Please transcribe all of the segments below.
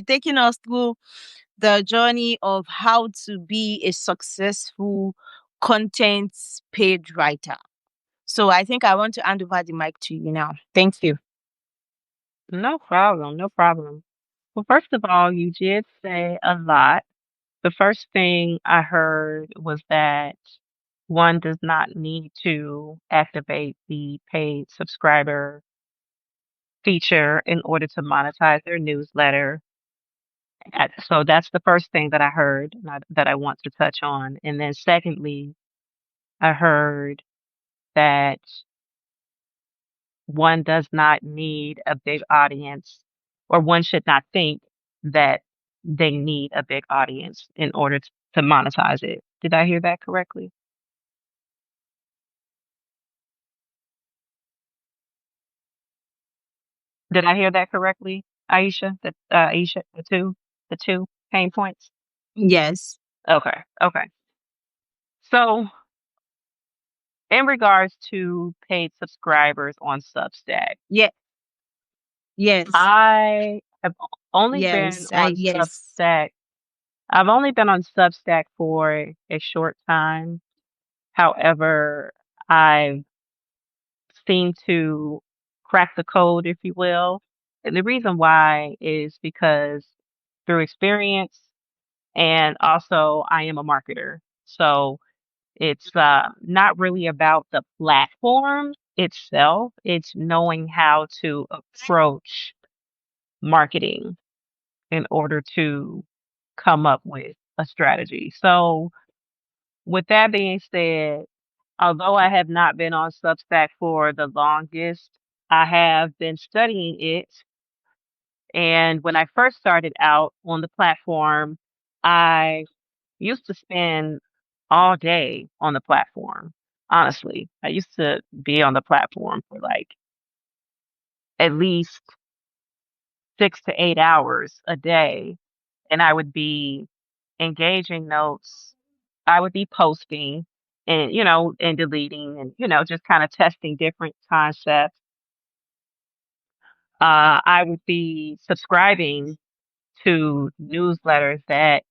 taking us through the journey of how to be a successful content page writer. So I think I want to hand over the mic to you now. Thank you. No problem, no problem. Well, first of all, you did say a lot. The first thing I heard was that one does not need to activate the paid subscriber feature in order to monetize their newsletter. So that's the first thing that I heard that I want to touch on. And then secondly, I heard that one does not need a big audience, or one should not think that they need a big audience in order to monetize it. Did I hear that correctly? Did I hear that correctly, Aisha? Aisha, the two pain points. Yes. Okay, okay. So, in regards to paid subscribers on Substack, Yeah. Yes. I have only been Yes. I on yes. Substack. I've only been on Substack for a short time. However, I've seemed to crack the code, if you will. And the reason why is because through experience, and also I am a marketer. So it's not really about the platform itself, it's knowing how to approach marketing in order to come up with a strategy. So, with that being said, although I have not been on Substack for the longest, I have been studying it. And when I first started out on the platform, I used to spend all day on the platform. Honestly, I used to be on the platform for like at least 6 to 8 hours a day. And I would be engaging notes. I would be posting and, and deleting and, just kind of testing different concepts. I would be subscribing to newsletters that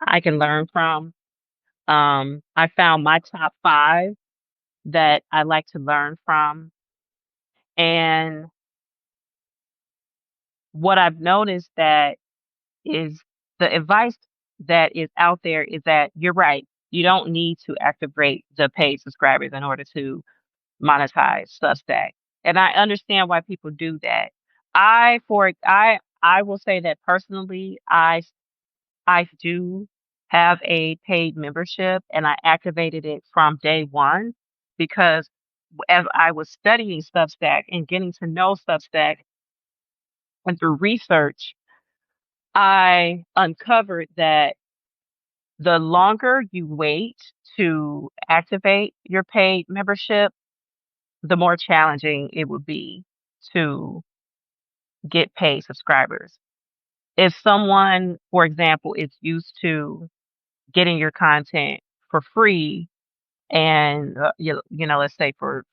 I can learn from. I found my top five that I like to learn from. And what I've noticed that is the advice that is out there is that you're right. You don't need to activate the paid subscribers in order to monetize Substack. And I understand why people do that. I will say that personally, I do have a paid membership and I activated it from day one because as I was studying Substack and getting to know Substack and through research, I uncovered that the longer you wait to activate your paid membership, the more challenging it would be to get paid subscribers. If someone, for example, is used to getting your content for free and let's say for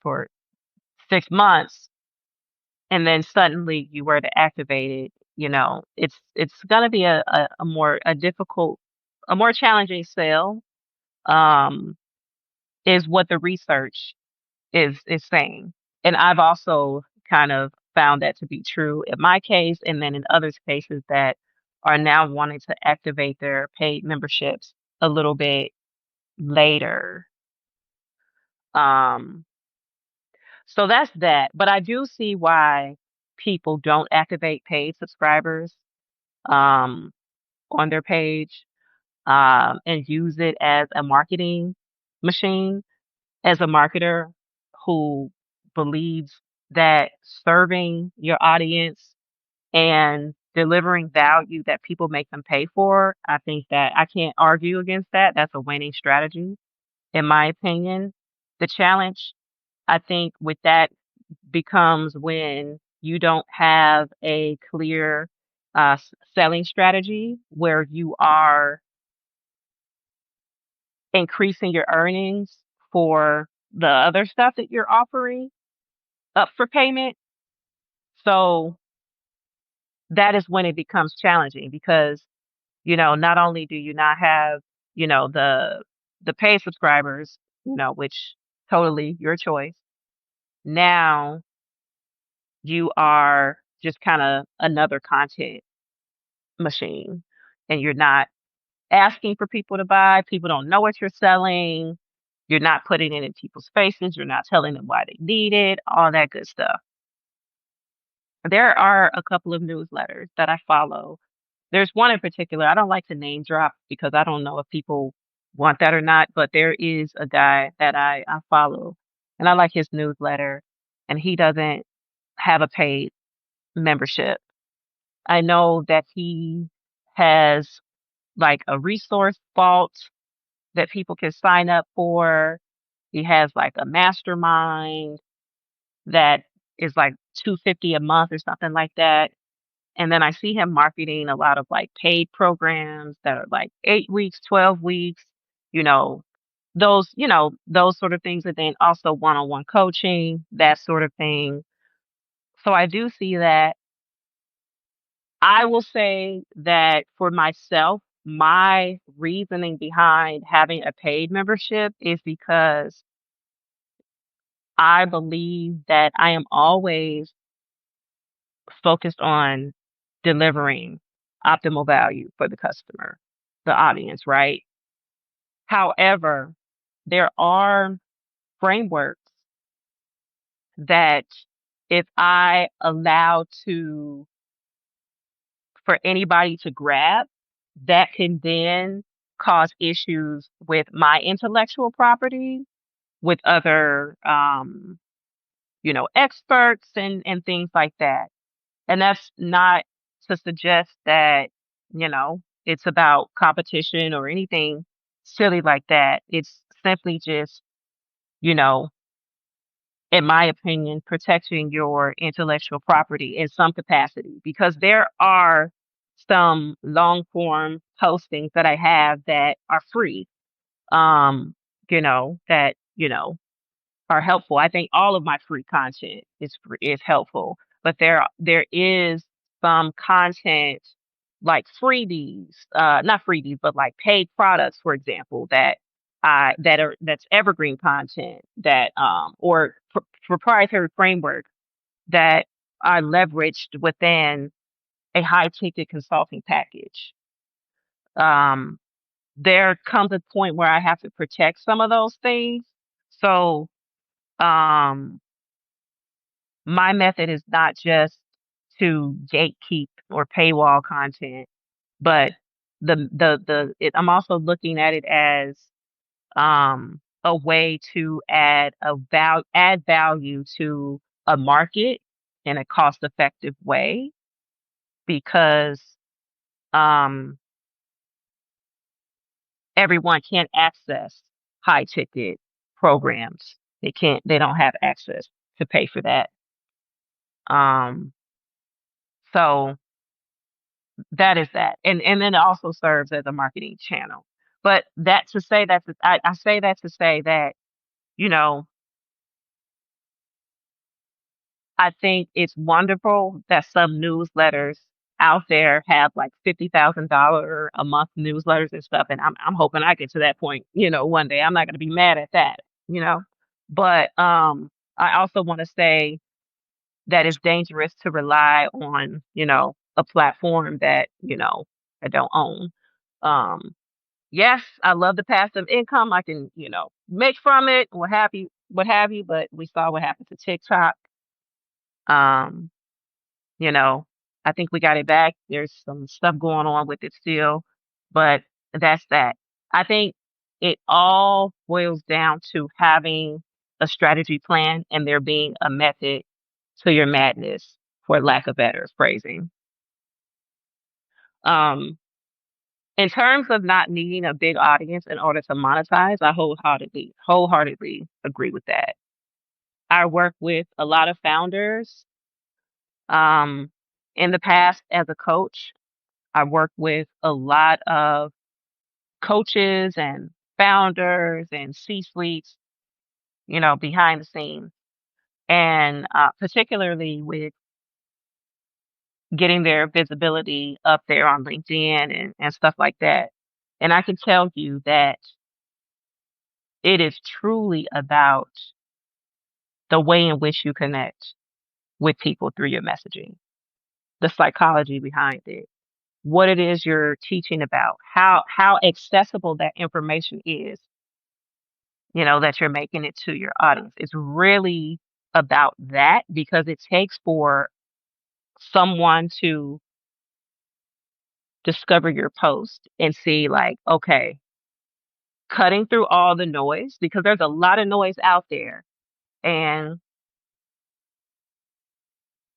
6 months, and then suddenly you were to activate it, it's going to be a more a difficult, a more challenging sale. Um, is what the research is saying. And I've also kind of found that to be true in my case, and then in others' cases that are now wanting to activate their paid memberships a little bit later. Um, so that's that. But I do see why people don't activate paid subscribers um, on their page and use it as a marketing machine. As a marketer who believes that serving your audience and delivering value that people make them pay for, I think that I can't argue against that. That's a winning strategy, in my opinion. The challenge, I think, with that becomes when you don't have a clear selling strategy where you are increasing your earnings for the other stuff that you're offering up for payment. So that is when it becomes challenging because, not only do you not have, the paid subscribers, which totally your choice. Now you are just kind of another content machine and you're not asking for people to buy. People don't know what you're selling. You're not putting it in people's faces. You're not telling them why they need it, all that good stuff. There are a couple of newsletters that I follow. There's one in particular. I don't like to name drop because I don't know if people want that or not, but there is a guy that I follow and I like his newsletter and he doesn't have a paid membership. I know that he has like a resource vault that people can sign up for. He has like a mastermind that is like 250 a month or something like that. And then I see him marketing a lot of like paid programs that are like 8 weeks, 12 weeks, you know, those sort of things. And then also one-on-one coaching, that sort of thing. So I do see that. I will say that for myself, my reasoning behind having a paid membership is because I believe that I am always focused on delivering optimal value for the customer, the audience, right? However, there are frameworks that if I allow to for anybody to grab, that can then cause issues with my intellectual property, with other experts and things like that. And that's not to suggest that, it's about competition or anything silly like that. It's simply just, you know, in my opinion, protecting your intellectual property in some capacity because there are some long form postings that I have that are free, that, are helpful. I think all of my free content is helpful, but there is some content like freebies, not freebies, but like paid products, for example, that's evergreen content that or proprietary framework that are leveraged within a high ticket consulting package. Um, there comes a point where I have to protect some of those things. So um my method is not just to gatekeep or paywall content, but I'm also looking at it as a way to add value to a market in a cost effective way because um everyone can't access high ticket programs. They don't have access to pay for that. Um so that is that. And then it also serves as a marketing channel. But that to say that I say that to say that, you know, I think it's wonderful that some newsletters out there have like $50,000 a month newsletters and stuff. And I'm hoping I get to that point, one day. I'm not gonna be mad at that, you know. But I also want to say that it's dangerous to rely on, a platform that, I don't own. Um Yes, I love the passive income. I can, make from it, what have you, but we saw what happened to TikTok. Um, you know, I think we got it back. There's some stuff going on with it still, but that's that. I think it all boils down to having a strategy plan and there being a method to your madness, for lack of better phrasing. Um, In terms of not needing a big audience in order to monetize, I wholeheartedly agree with that. I work with a lot of founders. Um, in the past, as a coach, I worked with a lot of coaches and founders and C-suites, behind the scenes, and particularly with getting their visibility up there on LinkedIn and stuff like that. And I can tell you that it is truly about the way in which you connect with people through your messaging, the psychology behind it, what it is you're teaching about, how accessible that information is, that you're making it to your audience. It's really about that because it takes for someone to discover your post and see like, okay, cutting through all the noise because there's a lot of noise out there. And,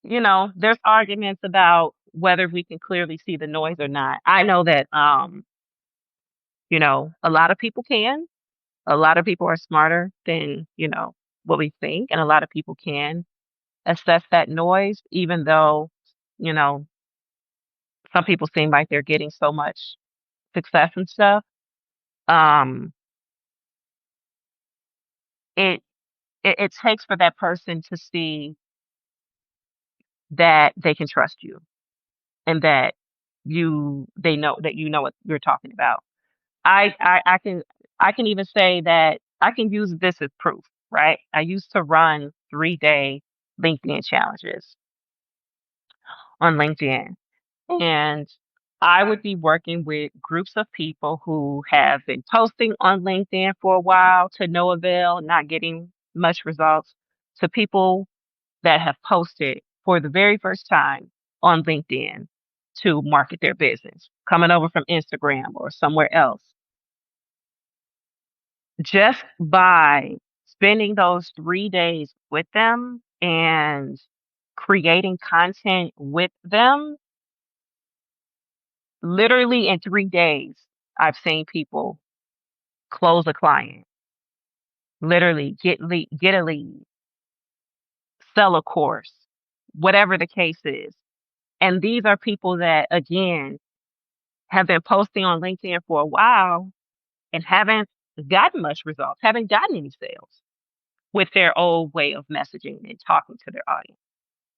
there's arguments about whether we can clearly see the noise or not. I know that, a lot of people can. A lot of people are smarter than, what we think. And a lot of people can assess that noise, even though, you know, some people seem like they're getting so much success and stuff. Um, it, it takes for that person to see that they can trust you and that they know that you know what you're talking about. I can even say that I can use this as proof, right? I used to run 3-day LinkedIn challenges on LinkedIn. And I would be working with groups of people who have been posting on LinkedIn for a while to no avail, not getting much results, to people that have posted for the very first time on LinkedIn to market their business, coming over from Instagram or somewhere else. Just by spending those 3 days with them and creating content with them, literally in 3 days, I've seen people close a client, literally get a lead, sell a course, whatever the case is. And these are people that, again, have been posting on LinkedIn for a while and haven't gotten much results, haven't gotten any sales with their old way of messaging and talking to their audience.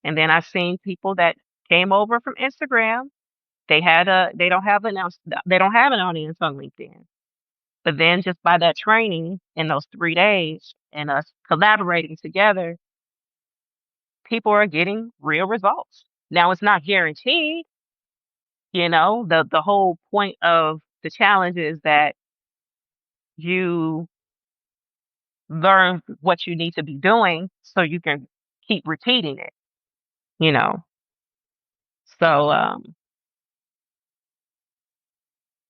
And then I've seen people that came over from Instagram. They don't have an audience on LinkedIn. But then just by that training in those 3 days and us collaborating together, people are getting real results. Now it's not guaranteed, the whole point of the challenge is that you learn what you need to be doing so you can keep repeating it, you know. So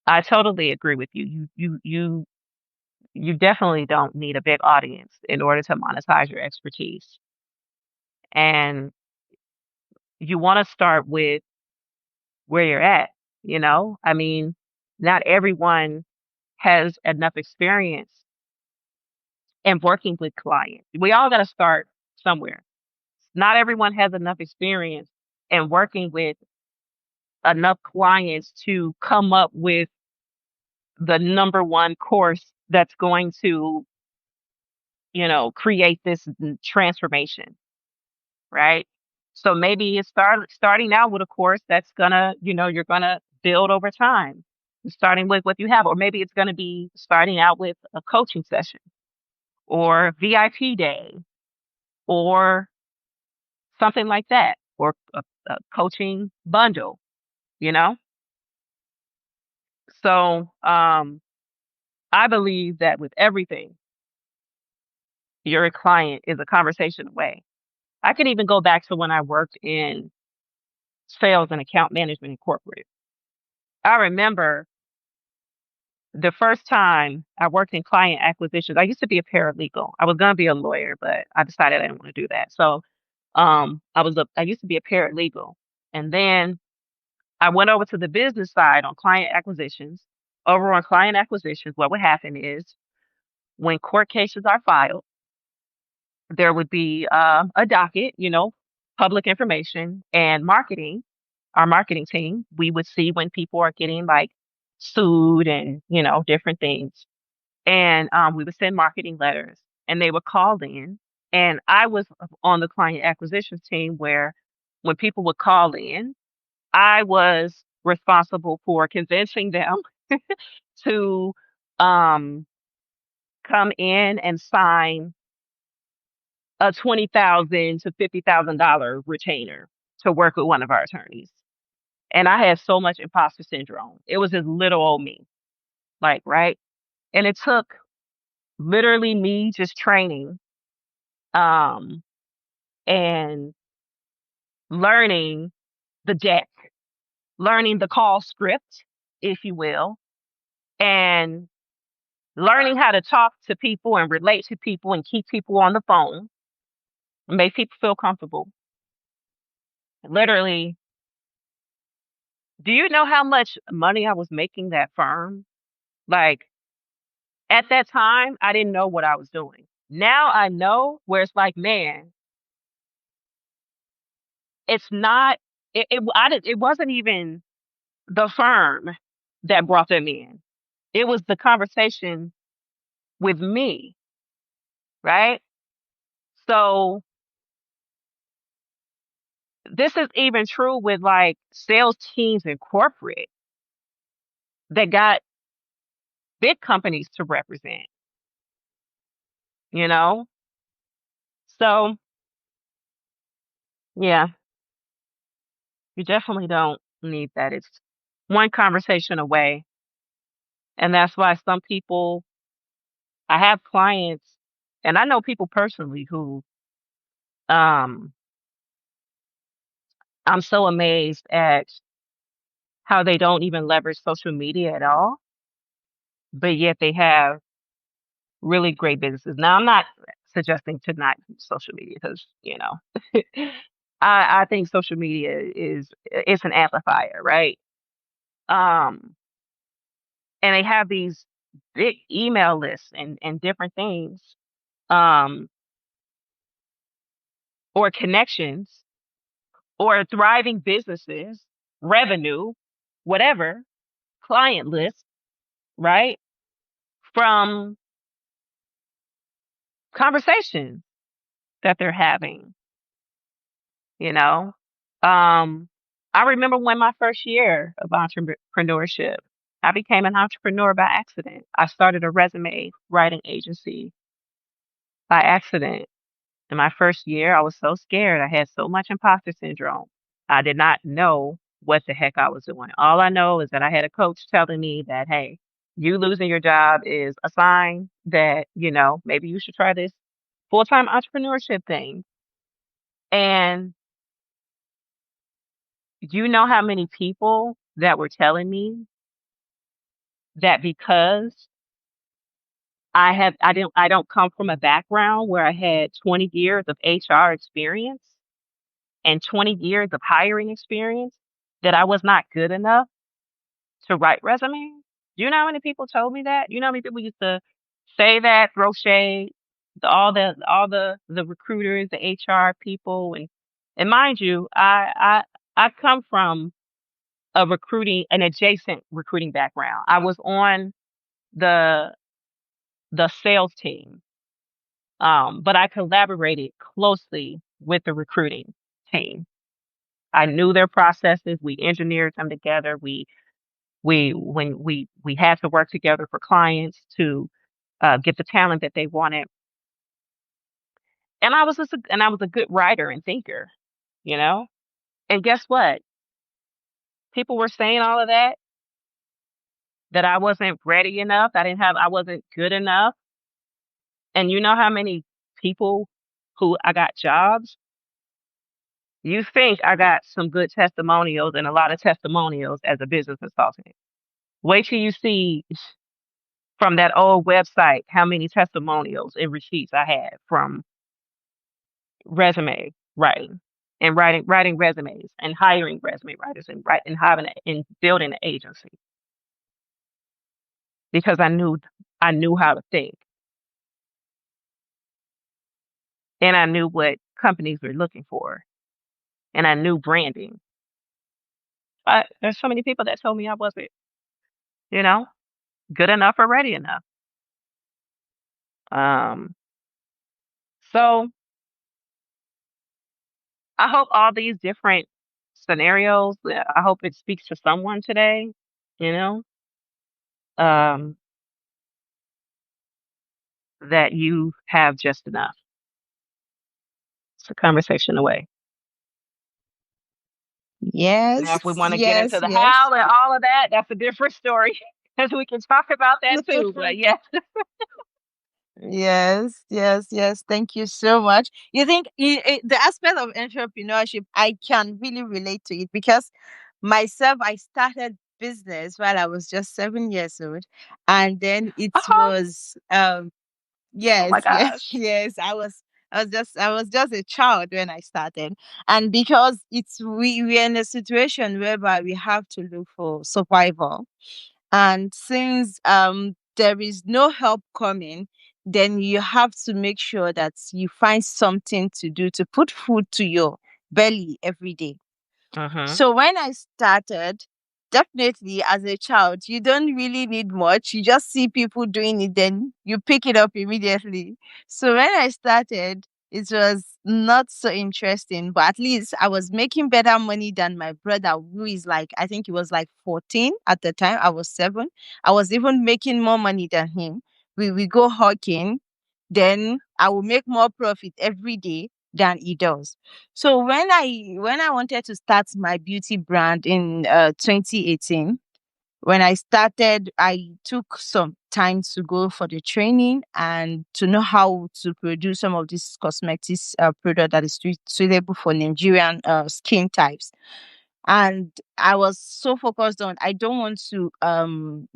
I totally agree with you. You definitely don't need a big audience in order to monetize your expertise. And you want to start with where you're at. I mean, not everyone has enough experience in working with clients. We all got to start somewhere. Not everyone has enough experience in working with enough clients to come up with the number one course that's going to, create this transformation, right? So maybe it's starting out with a course that's gonna, you're gonna build over time, starting with what you have, or maybe it's gonna be starting out with a coaching session or VIP day or something like that, or a coaching bundle, you know? So I believe that with everything, your client is a conversation away. I could even go back to when I worked in sales and account management in corporate. I remember the first time I worked in client acquisitions. I used to be a paralegal. I was gonna be a lawyer, but I decided I didn't want to do that. So I used to be a paralegal. And then I went over to the business side on client acquisitions. Over on client acquisitions, what would happen is when court cases are filed, there would be a docket, public information and marketing. Our marketing team, we would see when people are getting like sued and, different things. And we would send marketing letters and they would call in. And I was on the client acquisitions team where when people would call in, I was responsible for convincing them to um, come in and sign a $20,000 to $50,000 retainer to work with one of our attorneys. And I had so much imposter syndrome. It was just little old me, like, right? And it took literally me just training um, and learning the deck, learning the call script, if you will, and learning how to talk to people and relate to people and keep people on the phone, make people feel comfortable. Literally, do you know how much money I was making that firm? Like at that time, I didn't know what I was doing. Now I know where it's like, man, it's not. It wasn't even the firm that brought them in. It was the conversation with me, right? So this is even true with like sales teams in corporate that got big companies to represent, you know? So yeah, you definitely don't need that. It's one conversation away. And that's why some people, I have clients, and I know people personally who um I'm so amazed at how they don't even leverage social media at all, but yet they have really great businesses. Now, I'm not suggesting to not use social media because, I think social media is it's an amplifier, right? Um, and they have these big email lists and different things, um, or connections, or thriving businesses, revenue, whatever, client list, right? From conversations that they're having, you know? Um, I remember when my first year of entrepreneurship, I became an entrepreneur by accident. I started a resume writing agency by accident. In my first year, I was so scared. I had so much imposter syndrome. I did not know what the heck I was doing. All I know is that I had a coach telling me that, hey, you losing your job is a sign that, maybe you should try this full-time entrepreneurship thing. And you know how many people that were telling me that because I don't come from a background where I had 20 years of HR experience and 20 years of hiring experience, that I was not good enough to write resumes. Do you know how many people told me that? You know how many people used to say that, throw shade, all the recruiters, the HR people, and mind you, I come from an adjacent recruiting background. I was on the the sales team, but I collaborated closely with the recruiting team. I knew their processes. We engineered them together. We had to work together for clients to get the talent that they wanted. And I was a good writer and thinker, you know. And guess what? People were saying all of that I wasn't ready enough. I wasn't good enough. And you know how many people who I got jobs? You think I got some good testimonials and a lot of testimonials as a business consultant. Wait till you see from that old website how many testimonials and receipts I had from resume writing and writing resumes and hiring resume writers and having and building an agency because I knew how to think and I knew what companies were looking for and I knew branding. But there's so many people that told me I wasn't, you know, good enough or ready enough. Um, so I hope all these different scenarios. I hope it speaks to someone today, you know, um, that you have just enough. It's a conversation away. Now, Yes, if we want to get into yes, the yes. how and all of that, that's a different story. Because we can talk about that too. But yeah. Yes, yes, yes. Thank you so much. You think the aspect of entrepreneurship, I can really relate to it because myself, I started business while I was just 7 years old, and then it Oh, was oh yes, my yes, gosh. yes. I was just a child when I started, and because we're in a situation whereby we have to look for survival, and since there is no help coming, then you have to make sure that you find something to do to put food to your belly every day. Mm-hmm. So when I started, definitely as a child, you don't really need much. You just see people doing it, then you pick it up immediately. So when I started, it was not so interesting, but at least I was making better money than my brother, who is like, I think he was like 14 at the time. I was 7. I was even making more money than him. We go hawking, then I will make more profit every day than he does. So when I wanted to start my beauty brand in 2018, when I started, I took some time to go for the training and to know how to produce some of these cosmetics product that is suitable for Nigerian skin types. And I was so focused on I don't want to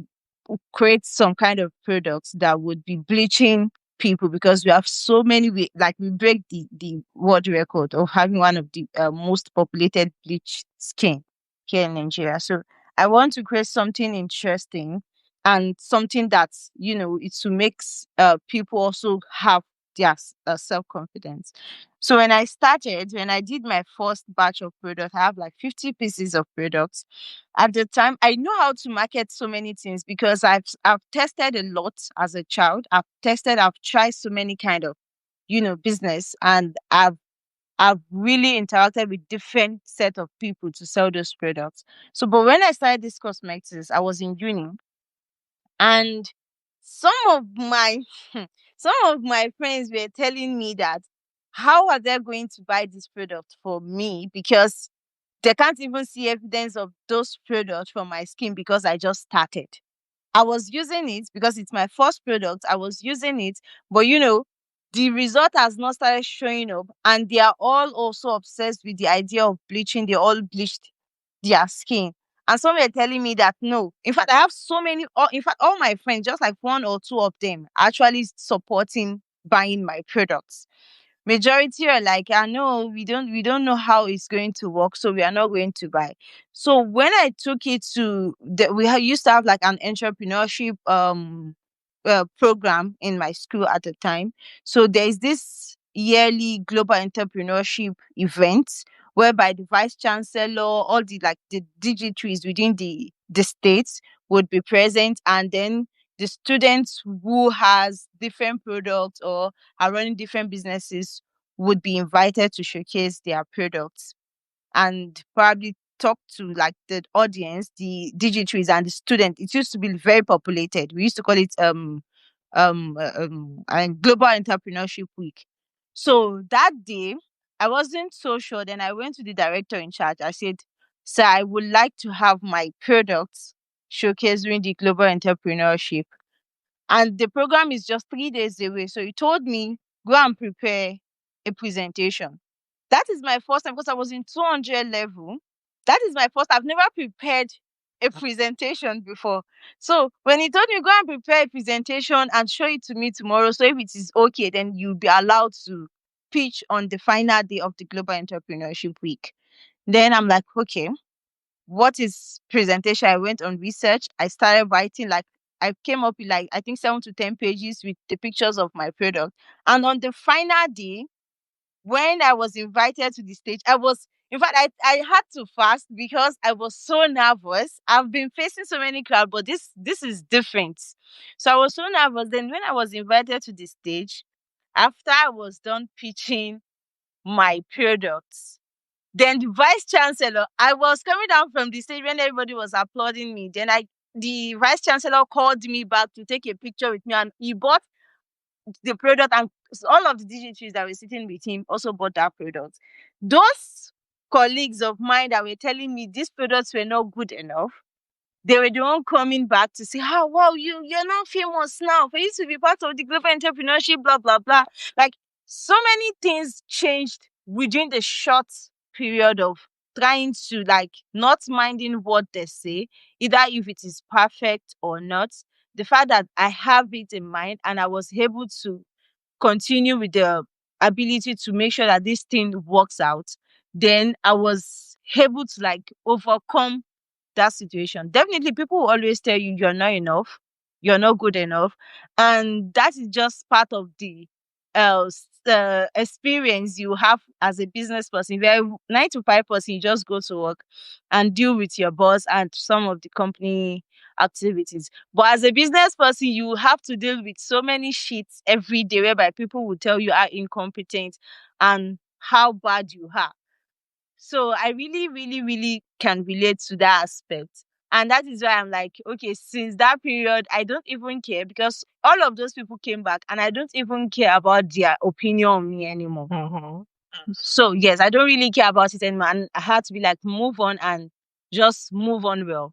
create some kind of products that would be bleaching people, because we have so many like we break the world record of having one of the most populated bleach skin here in Nigeria. So I want to create something interesting and something that's, it's to make people also have their self-confidence. So when I did my first batch of product, I have like 50 pieces of products. At the time, I know how to market so many things because I've tested a lot as a child. I've tried so many kind of, business, and I've really interacted with different set of people to sell those products. So but when I started this cosmetics, I was in uni, and some of my some of my friends were telling me that how are they going to buy this product for me, because they can't even see evidence of those products from my skin because I just started. I was using it because it's my first product. I was using it, but the result has not started showing up, and they are all also obsessed with the idea of bleaching. They all bleached their skin. And some were telling me that no. In fact, I have so many, in fact, all my friends, just like one or two of them, actually supporting buying my products. Majority are like, I know we don't know how it's going to work, so we are not going to buy. So when I took it to used to have like an entrepreneurship program in my school at the time. So there's this yearly global entrepreneurship event whereby the vice chancellor, all the dignitaries within the states would be present, and then the students who has different products or are running different businesses would be invited to showcase their products and probably talk to like the audience, the dignitaries and the student. It used to be very populated. We used to call it Global Entrepreneurship Week. So that day, I wasn't so sure. Then I went to the director in charge. I said, "Sir, I would like to have my products showcased during the Global Entrepreneurship, and the program is just 3 days away." So he told me, "Go and prepare a presentation." That is my first time because I was in 200 level. That is my first. I've never prepared a presentation before. So when he told me, "Go and prepare a presentation and show it to me tomorrow, so if it is okay, then you'll be allowed to pitch on the final day of the Global Entrepreneurship Week." Then I'm like, okay, what is presentation? I went on research. I started writing, like I came up with like I think 7 to 10 pages with the pictures of my product. And on the final day, when I was invited to the stage, in fact, I had to fast because I was so nervous. I've been facing so many crowds, but this is different. So I was so nervous. Then when I was invited to the stage, after I was done pitching my products, Then the vice chancellor, I was coming down from the stage when everybody was applauding me. Then the vice chancellor called me back to take a picture with me, and he bought the product, and all of the dignitaries that were sitting with him also bought that product. Those colleagues of mine that were telling me these products were not good enough, they were the one coming back to say, "How wow, you're not famous now. For you to be part of the global entrepreneurship, blah blah blah." Like, so many things changed within the short period of trying to, like, not minding what they say, either if it is perfect or not. The fact that I have it in mind and I was able to continue with the ability to make sure that this thing works out, then I was able to, like, overcome that situation. Definitely, people will always tell you you're not enough, you're not good enough, and that is just part of the experience you have as a business person. If you're a 9 to 5 person, you just go to work and deal with your boss and some of the company activities. But as a business person, you have to deal with so many shits every day, whereby people will tell you how incompetent and how bad you are. So I really, really, really can relate to that aspect. And that is why I'm like, okay, since that period, I don't even care, because all of those people came back and I don't even care about their opinion on me anymore. Mm-hmm. So yes, I don't really care about it anymore. And I had to be like, move on and just move on well.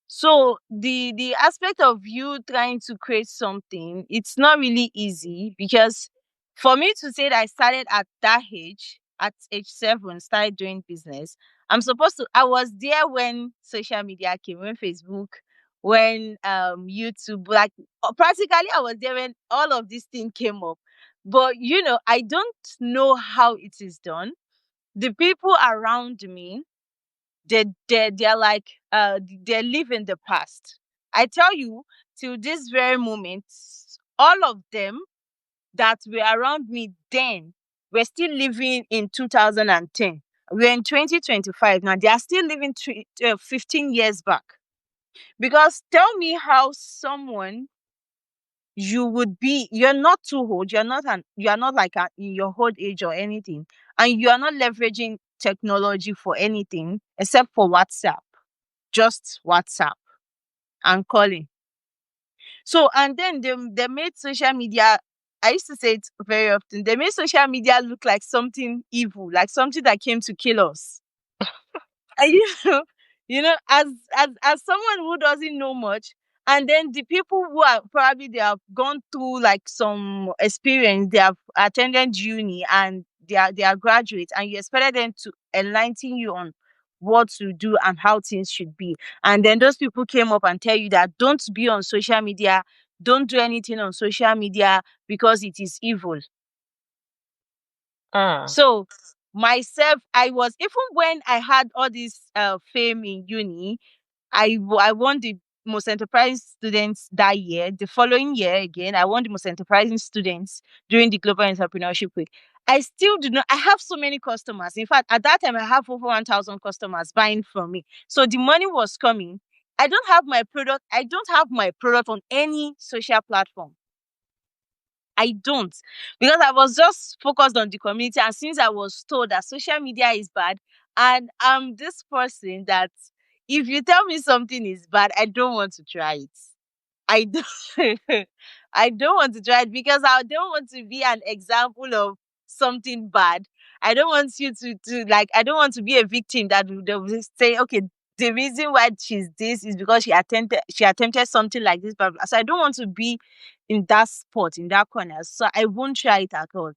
So the aspect of you trying to create something, it's not really easy, because for me to say that I started at that age, at age 7, started doing business, I was there when social media came, when Facebook, when YouTube, like, practically I was there when all of this thing came up. But I don't know how it is done. The people around me, they're like, they live in the past. I tell you, till this very moment, all of them that were around me then were still living in 2010. We're in 2025 now. They are still living 15 years back. Because tell me how someone, you're not too old, you're not like in your old age or anything, and you are not leveraging technology for anything except for WhatsApp, just WhatsApp and calling. So, and then they made social media, I used to say it very often, they made social media look like something evil, like something that came to kill us. And as someone who doesn't know much, and then the people who are probably, they have gone through like some experience, they have attended uni and they are graduates, and you expected them to enlighten you on what to do and how things should be. And then those people came up and tell you that don't be on social media, don't do anything on social media because it is evil. Mm. So myself, I was, even when I had all this fame in uni, I won the most enterprising students that year. The following year again, I won the most enterprising students during the Global Entrepreneurship Week. I still do not. I have so many customers. In fact, at that time, I have over 1,000 customers buying from me. So the money was coming. I don't have my product. I don't have my product on any social platform. I don't, because I was just focused on the community. And since I was told that social media is bad, and I'm this person that if you tell me something is bad, I don't want to try it. I don't, I don't want to try it, because I don't want to be an example of something bad. I don't want you to like, I don't want to be a victim that they will say, okay, the reason why she's this is because she attempted something like this, but so I don't want to be in that spot, in that corner. So I won't try it at all.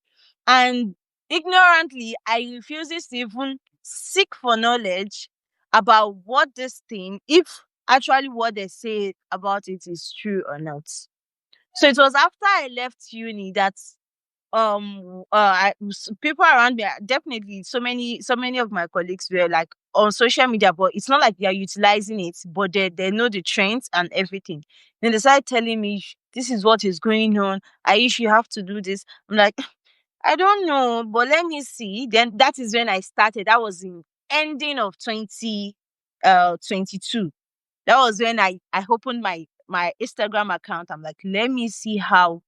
And ignorantly, I refuses to even seek for knowledge about what this thing, if actually what they say about it is true or not. So it was after I left uni that people around me, definitely so many of my colleagues were like on social media, but it's not like they are utilizing it, but they know the trends and everything. Then they started telling me, this is what is going on, Aish, you have to do this. I'm like, I don't know, but let me see. Then that is when I started. That was in ending of 2022. That was when I opened my Instagram account. I'm like, let me see how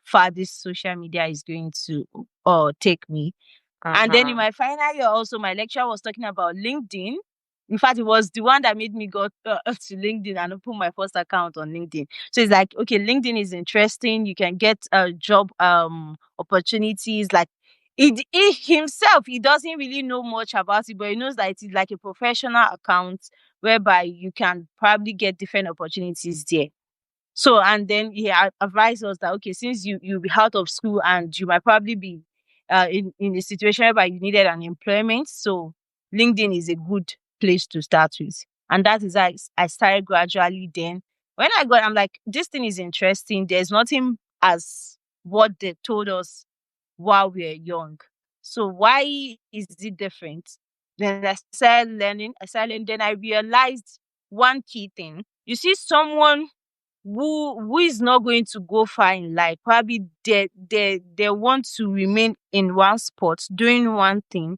far this social media is going to take me. And then in Mhm. my final year, also, my lecturer was talking about LinkedIn. In fact, it was the one that made me go to LinkedIn and open my first account on LinkedIn. So it's like, okay, LinkedIn is interesting. You can get job opportunities. Like, he himself, he doesn't really know much about it, but he knows that it is like a professional account whereby you can probably get different opportunities there. So, and then he advised us that, okay, since you'll be out of school and you might probably be in a situation whereby you needed an employment, so LinkedIn is a good place to start with. And that is how I started gradually. Then when I'm like, this thing is interesting. There's nothing as what they told us while we were young. So why is it different? Then I started learning, then I realized one key thing. You see someone who is not going to go far in life. Probably they want to remain in one spot, doing one thing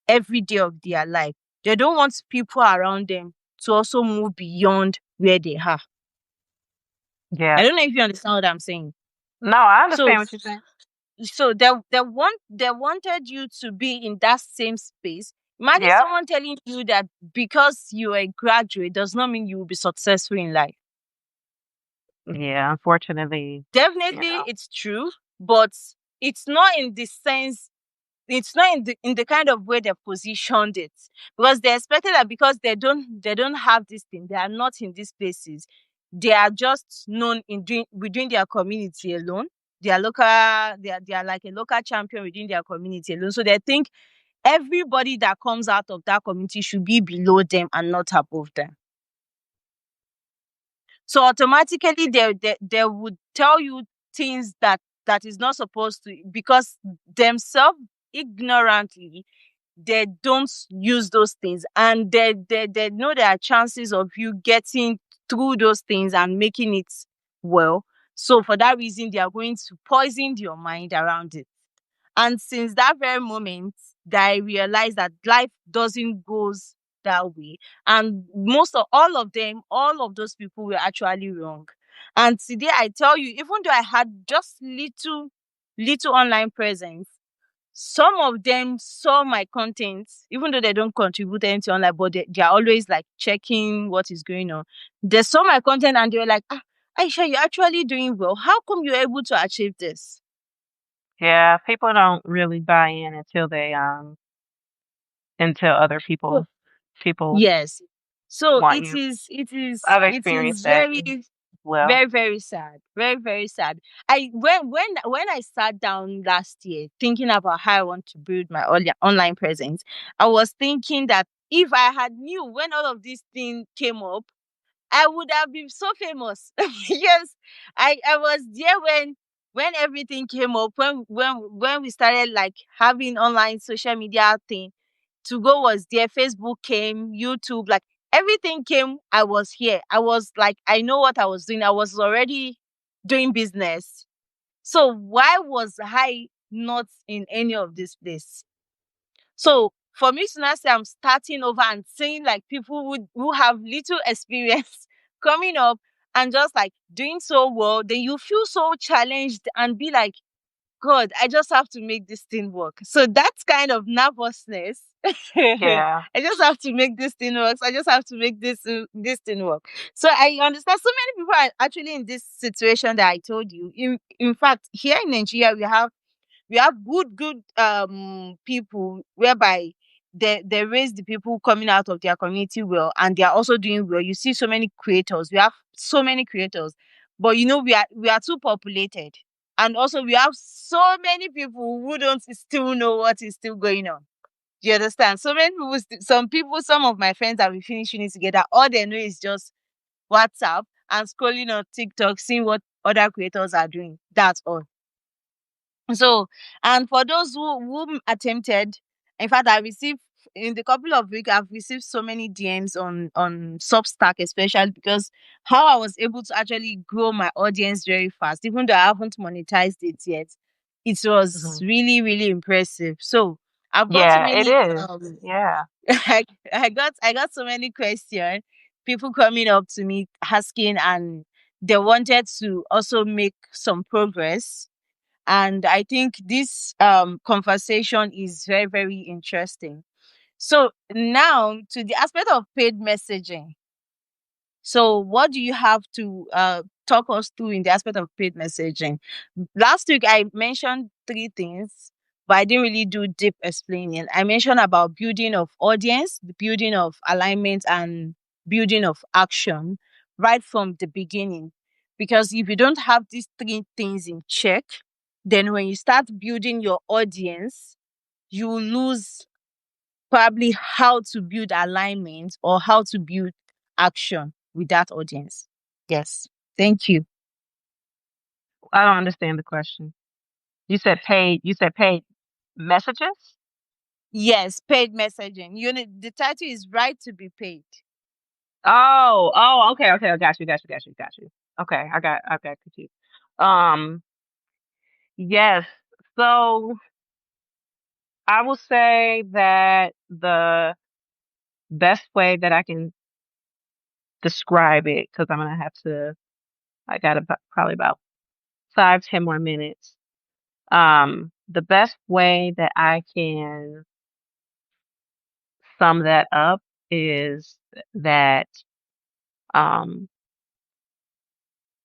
every day of their life. They don't want people around them to also move beyond where they are. I Yeah. don't know if you understand what I'm saying. No, I So understand what you're saying. they wanted you to be in that same space. Imagine Yep. someone telling you that because you're a graduate does not mean you will be successful in life. Yeah, unfortunately, you Definitely know. it's true, but it's not in the sense, it's not in the kind of way they positioned it, because they expected that because they don't have this thing, they are not in these places, they are just known in doing within their community alone. They are local, they are like a local champion within their community alone. So they think everybody that comes out of that community should be below them and not above them. So automatically they would tell you things that is not supposed to, because themselves ignorantly they don't use those things, and they know there are chances of you getting through those things and making it well. So for that reason they are going to poison your mind around it. And since that very moment that I realized that life doesn't goes that way. And most of all of them, all of those people were actually wrong. And today I tell you, even though I had just little online presence, some of them saw my content, even though they don't contribute anything online, but they are always like checking what is going on. They saw my content and they were like, ah, Aisha, you're actually doing well. How come you're able to achieve this? Yeah, people don't really buy in until other people Yes. So want it you. is it is I've it is experienced that very, as well. very, very sad. Very, very sad. I when I sat down last year thinking about how I want to build my online presence, I was thinking that if I had knew when all of these things came up, I would have been so famous. Yes, I was there when everything came up, when we started like having online social media thing. To go was there, Facebook came, YouTube, like everything came. I was here. I was like, I know what I was doing. I was already doing business. So why was I not in any of this place? So for me to now say I'm starting over and seeing like people who have little experience coming up and just like doing so well, then you feel so challenged and be like, God, I just have to make this thing work. So that's kind of nervousness. I Yeah. just have to make this thing work. I just have to make this thing work. So I understand so many people are actually in this situation that I told you. In fact, here in Nigeria, we have good people whereby they raise the people coming out of their community well, and they are also doing well. You see so many creators. We have so many creators, but we are too populated, and also we have so many people who don't still know what is still going on. Do you understand? So many people, some people, some of my friends that we finish uni together, all they know is just WhatsApp and scrolling on TikTok, seeing what other creators are doing. That's all. So, and for those who attempted, in fact, I received in the couple of weeks, I've received so many DMs on Substack, especially because how I was able to actually grow my audience very fast, even though I haven't monetized it yet. It was Hmm. really, really impressive. So I've got so Yeah, it many is. Yeah. I got so many questions, people coming up to me asking, and they wanted to also make some progress. And I think this conversation is very, very interesting. So now to the aspect of paid messaging. So what do you have to talk us through in the aspect of paid messaging? Last week I mentioned three things, but I didn't really do deep explaining. I mentioned about building of audience, the building of alignment, and building of action right from the beginning. Because if you don't have these three things in check, then when you start building your audience, you will lose probably how to build alignment or how to build action with that audience. Yes. Thank you. I don't understand the question. You said paid messages? Yes, paid messaging. The title is right to be paid. Oh, okay, okay. I got you. Okay, I got confused. Um, yes. So I will say that the best way that I can describe it, because I'm gonna have to, I got about, probably about 5, 10 more minutes. The best way that I can sum that up is that um,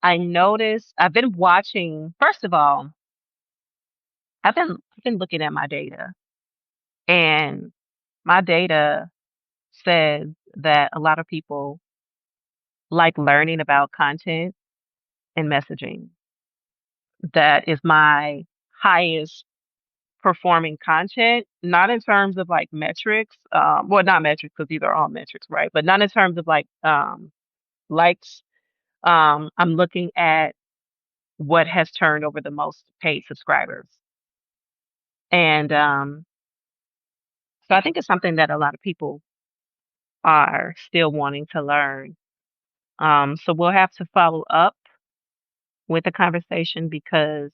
I noticed I've been watching. First of all, I've been looking at my data, and my data says that a lot of people like learning about content and messaging. That is my highest performing content, not in terms of like metrics, well, not metrics because these are all metrics, right? But not in terms of like likes. I'm looking at what has turned over the most paid subscribers. And so I think it's something that a lot of people are still wanting to learn. So we'll have to follow up with the conversation because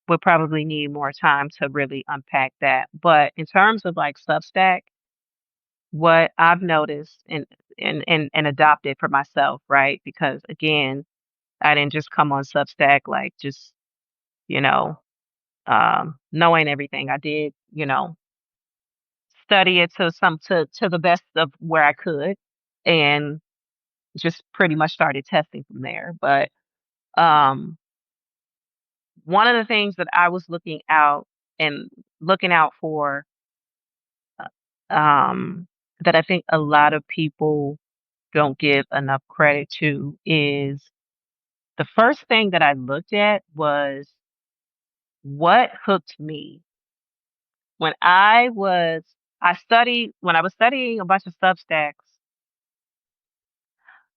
we'll probably need more time to really unpack that. But in terms of like Substack, what I've noticed and adopted for myself, right? Because again, I didn't just come on Substack like just, you know, knowing everything. I did, study it to the best of where I could and just pretty much started testing from there. But um one of the things that I was looking out for that I think a lot of people don't give enough credit to is the first thing that I looked at was what hooked me when when I was studying a bunch of Substacks.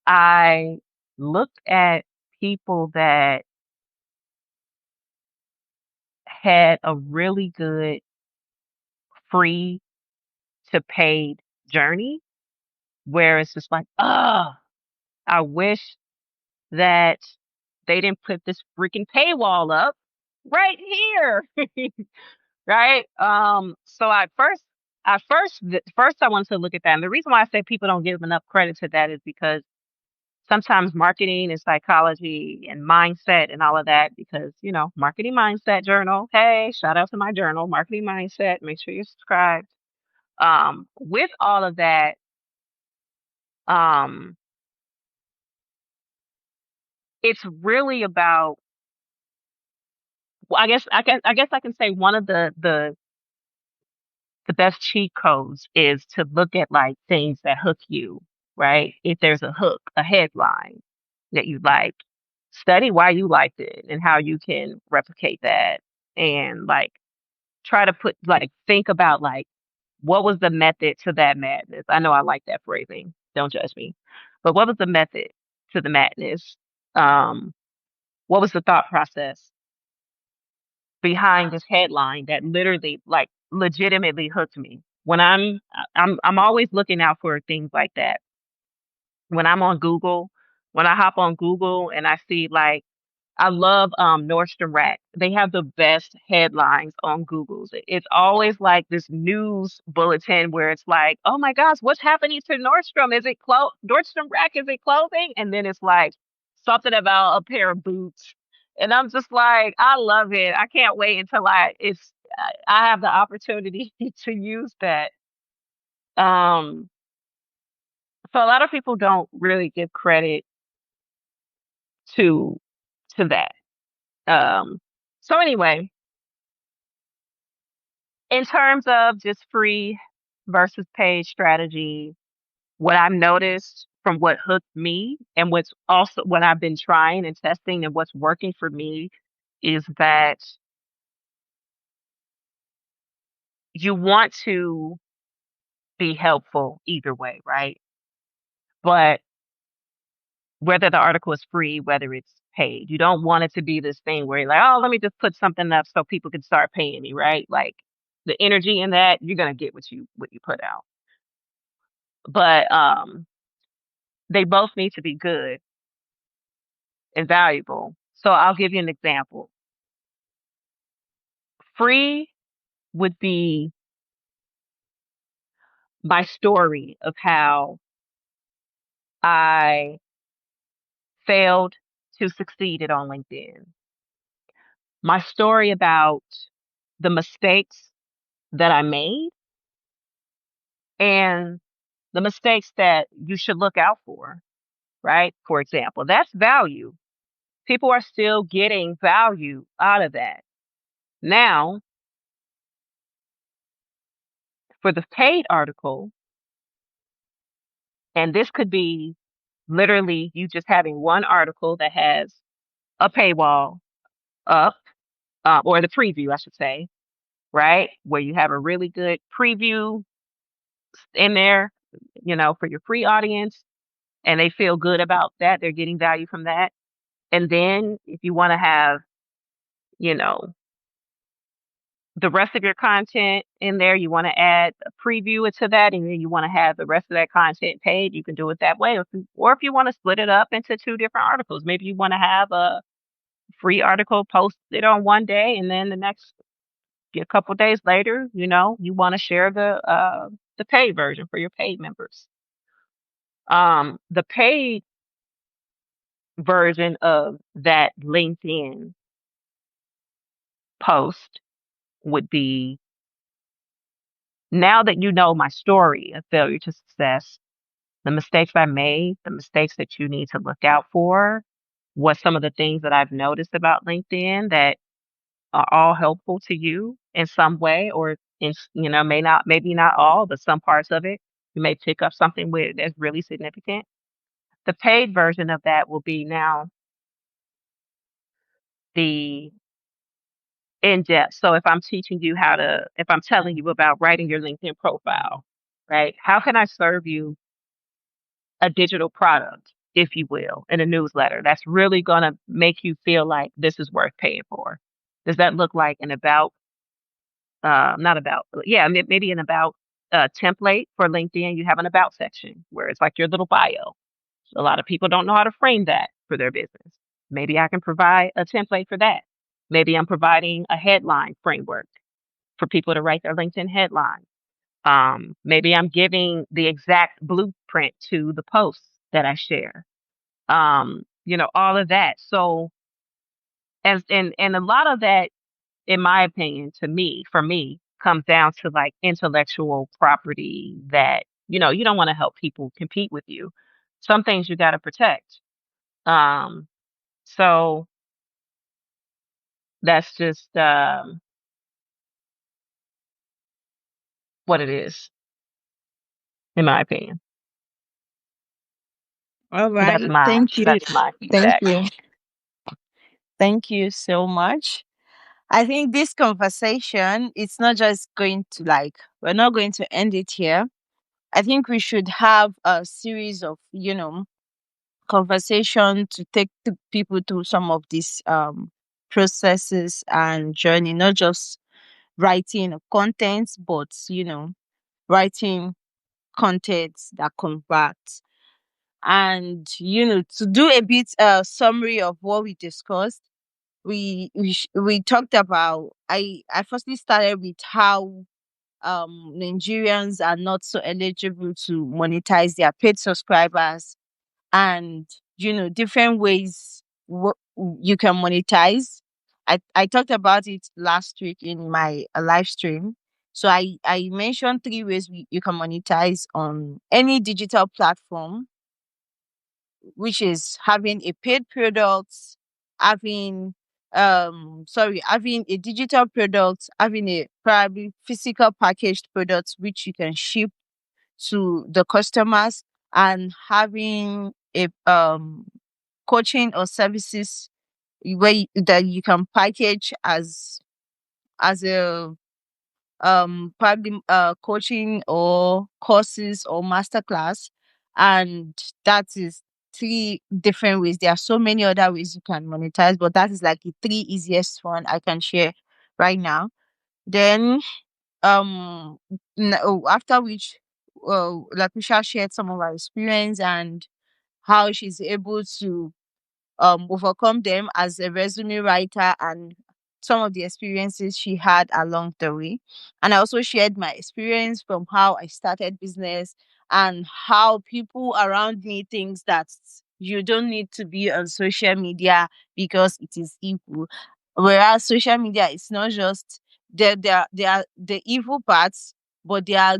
I looked at people that had a really good free to paid journey where it's just like, I wish that they didn't put this freaking paywall up right here. Right? So first I wanted to look at that. And the reason why I say people don't give enough credit to that is because sometimes marketing and psychology and mindset and all of that, because, marketing mindset journal. Hey, shout out to my journal, marketing mindset. Make sure you're subscribed. With all of that, um, it's really about, well, I guess I can say one of the best cheat codes is to look at like things that hook you, right? If there's a hook, a headline that you like, study why you liked it and how you can replicate that and like try to think about like what was the method to that madness. I know I like that phrasing. Don't judge me. But what was the method to the madness? Um, what was the thought process behind this headline that literally like legitimately hooked me? When I'm always looking out for things like that. When I'm on Google, when I hop on Google and I see like I love Nordstrom Rack. They have the best headlines on Google's. It's always like this news bulletin where it's like, "Oh my gosh, what's happening to Nordstrom? Is it Nordstrom Rack? Is it closing?" And then it's like something about a pair of boots, And I'm just like, I love it. I can't wait until I have the opportunity to use that. Um, so a lot of people don't really give credit to that. Um, so anyway, in terms of just free versus paid strategy, what I've noticed from what hooked me and what's also what I've been trying and testing and what's working for me is that you want to be helpful either way, right? But whether the article is free, whether it's paid, you don't want it to be this thing where you're like, oh, let me just put something up so people can start paying me, right? Like the energy in that, you're gonna get what you put out. But they both need to be good and valuable. So I'll give you an example. Free would be my story of how I failed to succeed it on LinkedIn. My story about the mistakes that I made and the mistakes that you should look out for, right? For example, that's value. People are still getting value out of that. Now, for the paid article, and this could be literally you just having one article that has a paywall up, or the preview, I should say, right? Where you have a really good preview in there, for your free audience, and they feel good about that. They're getting value from that. And then if you want to have, you know, the rest of your content in there, you want to add a preview to that, and then you want to have the rest of that content paid, you can do it that way. Or if you want to split it up into two different articles, maybe you want to have a free article posted on one day, and then a couple days later, you want to share the paid version for your paid members. The paid version of that LinkedIn post would be, now that you know my story of failure to success, the mistakes I made, the mistakes that you need to look out for, what some of the things that I've noticed about LinkedIn that are all helpful to you in some way, or maybe not all, but some parts of it. You may pick up something that's really significant. The paid version of that will be now the in depth. So if I'm telling you about writing your LinkedIn profile, right? How can I serve you a digital product, if you will, in a newsletter that's really going to make you feel like this is worth paying for? Does that look like an about, not about, yeah, maybe an about template for LinkedIn? You have an about section where it's like your little bio. A lot of people don't know how to frame that for their business. Maybe I can provide a template for that. Maybe I'm providing a headline framework for people to write their LinkedIn headline. Maybe I'm giving the exact blueprint to the posts that I share. All of that. So, and a lot of that, in my opinion, for me, comes down to like intellectual property that, you don't want to help people compete with you. Some things you got to protect. Um, so that's just what it is, in my opinion. All That's right. my Thank you. that's my Thank feedback. you. Thank you so much. I think this conversation, it's not just going to like, we're not going to end it here. I think we should have a series of, conversation to take the people through some of these processes and journey, not just writing of content, but writing content that converts. And to do a bit summary of what we discussed, we talked about, I firstly started with how Nigerians are not so eligible to monetize their paid subscribers, and different ways you can monetize. I talked about it last week in my live stream. So I mentioned three ways you can monetize on any digital platform, which is having a paid product, having having a digital product, having a probably physical packaged product which you can ship to the customers, and having a coaching or services that you can package as a probably coaching or courses or masterclass. And that is three different ways. There are so many other ways you can monetize, but that is like the three easiest one I can share right now. Then after which Lakrisha shared some of her experience and how she's able to overcome them as a resume writer, and some of the experiences she had along the way. And I also shared my experience from how I started business and how people around me thinks that you don't need to be on social media because it is evil. Whereas social media is not just there are the evil parts, but there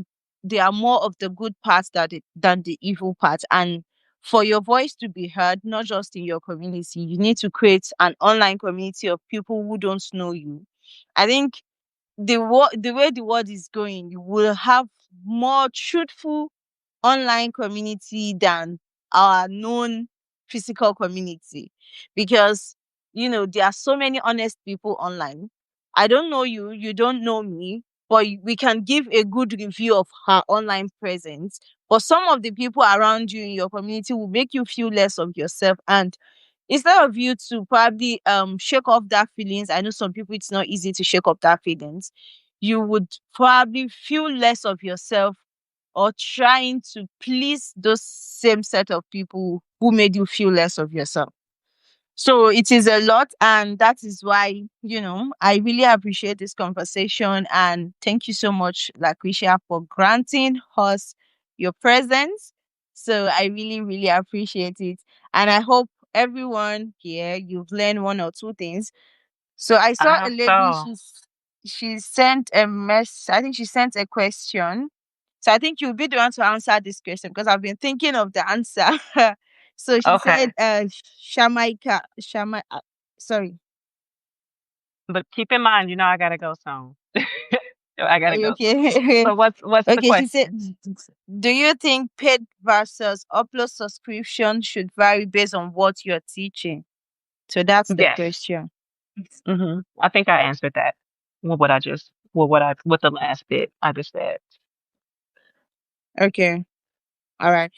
are more of the good parts than the evil parts. And for your voice to be heard, not just in your community, you need to create an online community of people who don't know you. I think the way the world is going, you will have more truthful online community than our known physical community, because there are so many honest people online. I don't know you, you don't know me, but we can give a good review of her online presence. But some of the people around you in your community will make you feel less of yourself, and instead of you to probably shake off that feelings, I know some people it's not easy to shake off that feelings, you would probably feel less of yourself, or trying to please those same set of people who made you feel less of yourself. So it is a lot, and that is why, I really appreciate this conversation. And thank you so much, Lakrisha, for granting us your presence. So I really, really appreciate it. And I hope everyone here, you've learned one or two things. So I I saw a hope lady, so. she sent a mess. I think she sent a question. So I think you'll be the one to answer this question because I've been thinking of the answer. So she said, Okay. sorry. But keep in mind, I gotta go soon. I gotta go soon. Okay. So what's the Okay, she said, question? do you think paid versus upload subscription should vary based on what you're teaching? So that's the Yes. question. I think I answered that with the last bit I just said. Okay. All right.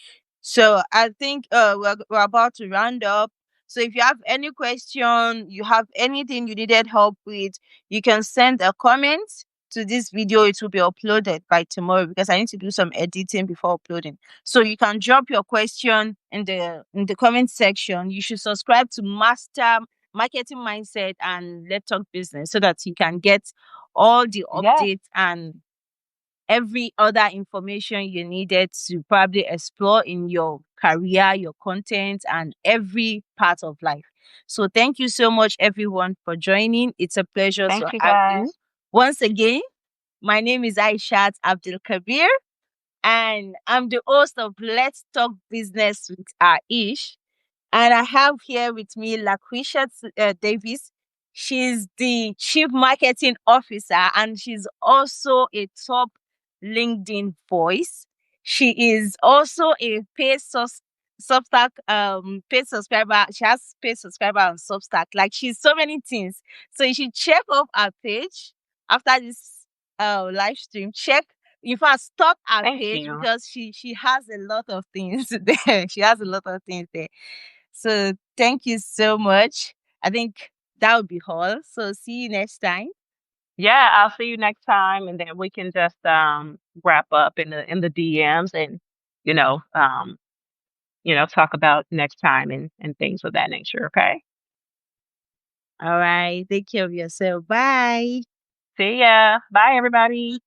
So I think we're about to round up. So if you have any question, you have anything you needed help with, you can send a comment to this video. It will be uploaded by tomorrow because I need to do some editing before uploading. So you can drop your question in the comment section. You should subscribe to Master Marketing Mindset and Let's Talk Business so that you can get all the Yes. updates and every other information you needed to probably explore in your career, your content, and every part of life. So, thank you so much, everyone, for joining. It's a pleasure Thank to you have you. guys. Once again, my name is Aishat Abdulkabir, and I'm the host of Let's Talk Business with Aish. And I have here with me Lakrisha Davis. She's the Chief Marketing Officer and she's also a top LinkedIn voice. She is also a Substack paid subscriber. She has paid subscriber on Substack. Like she's so many things. So you should check off our page after this live stream. Check, in fact, stop our Thank page you. because she has a lot of things there. She has a lot of things there. So thank you so much. I think that would be all. So see you next time. Yeah, I'll see you next time, and then we can just wrap up in the DMs and you know um talk about next time and things of that nature. Okay. All right. Take care of yourself. Bye. See ya. Bye, everybody.